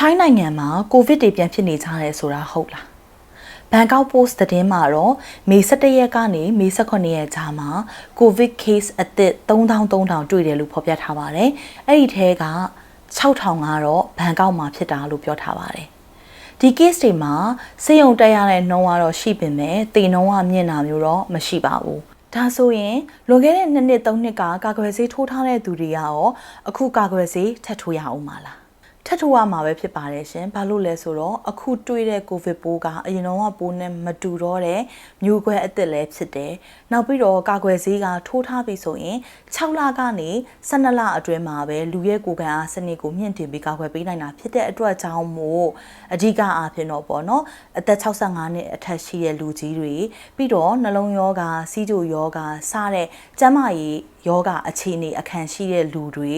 ထိုင်းနိုင်ငံမှာကိုဗစ်တွေပြန်ဖြစ်နေကြတယ်ဆိုတာဟုတ်လားဘန်ကောက်ပို့စ်သတင်းမှာတော့မေ17ရက်ကနေမေ18ရက်ကြားမှာကိုဗစ် case အသစ်3300တွေ့တယ်လို့ဖော်ပြထားပါတယ်အဲ့ဒီထဲက6000ကတော့ဘန်ကောက်မှာဖြစ်တာလို့ပြောထားပါတယ်ဒီ case တွေမှာစေယုံတက်ရတဲ့နှုန်းကတော့ရှိပေမဲ့တေနှုန်းကမြင့်တာမျိုးတော့မရှိပါဘူးဒါဆိုရင်လွန်ခဲ့တဲ့2နှစ်3နှစ်ကကာကွယ်ဆေးထိုးထားတဲ့သူတွေရောအခုကာကွယ်ဆေးထပ်ထိုးရအောင်ပါလားထပ်ထိုးရမှာပဲဖြစ်ပါတယ်ရှင်ဘာလို့လဲဆိုတော့အခုတွေ့တဲ့ကိုဗစ်ပိုးကအရင်တော့ပိုးနဲ့မတူတော့တဲ့မျိုးကွဲအသစ်လည်းဖြစ်တယ်နောက်ပြီးတော့ကာကွယ်ဆေးကထိုးထားပြီဆိုရင်6လကနေ12လအတွင်းမှာပဲလူရဲ့ကိုယ်ခံအားစနစ်ကိုမြင့်တင်ပြီးကာကွယ်ပေးနိုင်တာဖြစ်တဲ့အတွက်ကြောင့်မို့အဓိကအားဖြင့်တော့ပေါ့နော်အသက်65နှစ်အထက်ရှိတဲ့လူကြီးတွေပြီးတော့နှလုံးရောဂါစီးကျိုရောဂါစတဲ့ကျန်းမာရေးယောဂအခြေအနေအခန့်ရှိတဲ့လူတွေ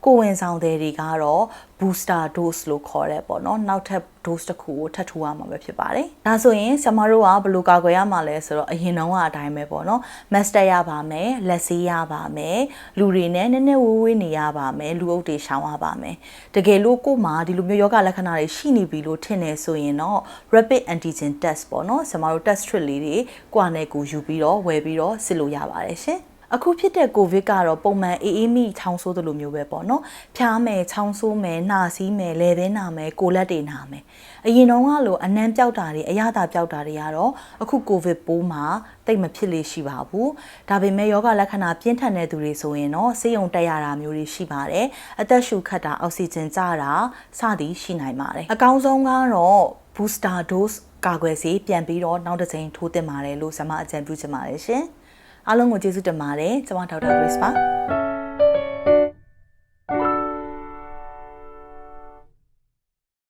ကိုဝင်ဆောင်တဲ့တွေကတော့ booster dose လို့ခေါ်တယ်ပေါ့နော်နောက်ထပ် dose တစ်ခုကိုထပ်ထိုးရမှာပဲဖြစ်ပါတယ်ဒါဆိုရင်ဆရာမတို့ကဘယ်လိုကာကွယ်ရမှာလဲဆိုတော့အရင်တုန်းကအတိုင်းပဲပေါ့နော် mask တက်ရပါမယ်လက်ဆေးရပါမယ်လူတွေနဲ့နည်းနည်းဝေးနေရပါမယ်လူအုပ်တွေရှောင်ရပါမယ်တကယ်လို့ကို့မှာဒီလိုမျိုးယောဂလက္ခဏာတွေရှိနေပြီလို့ထင်နေဆိုရင်တော့ rapid antigen test ပေါ့နော်ဆရာမတို့ test strip လေးတွေကိုယ့်အနေကိုယူပြီးတော့ဝယ်ပြီးတော့စစ်လို့ရပါတယ်ရှင်အခုဖြစ်တဲ့ကိုဗစ်ကတော့ပုံမှန်အေးမိချောင်းဆိုးသလိုမျိုးပဲပေါ့နော်ဖျားမယ်ချောင်းဆိုးမယ်နှာစီးမယ်လဲဘဲနာမယ်ကိုလက်တွေနာမယ်အရင်တုန်းကလိုအနံ့ပြောက်တာတွေအရသာပြောက်တာတွေကတော့အခုကိုဗစ်ပိုးမှာတိတ်မဖြစ်လေရှိပါဘူးဒါပေမဲ့ယောဂလက္ခဏာပြင်းထန်တဲ့သူတွေဆိုရင်တော့ဆေးရုံတက်ရတာမျိုးတွေရှိပါတယ်အသက်ရှူခတ်တာအောက်ဆီဂျင်ကျတာစသည်ရှိနိုင်ပါတယ်အကောင်းဆုံးကတော့ booster dose ကာကွယ်ဆေးပြန်ပြီးတော့နောက်တစ်ကြိမ်ထိုးသင့်ပါတယ်လို့ဆရာမအကြံပြုချင်ပါတယ်ရှင်အားလုံးကိုကျေးဇူးတင်ပါတယ်ကျွန်မဒေါက်တာ Grace ပါ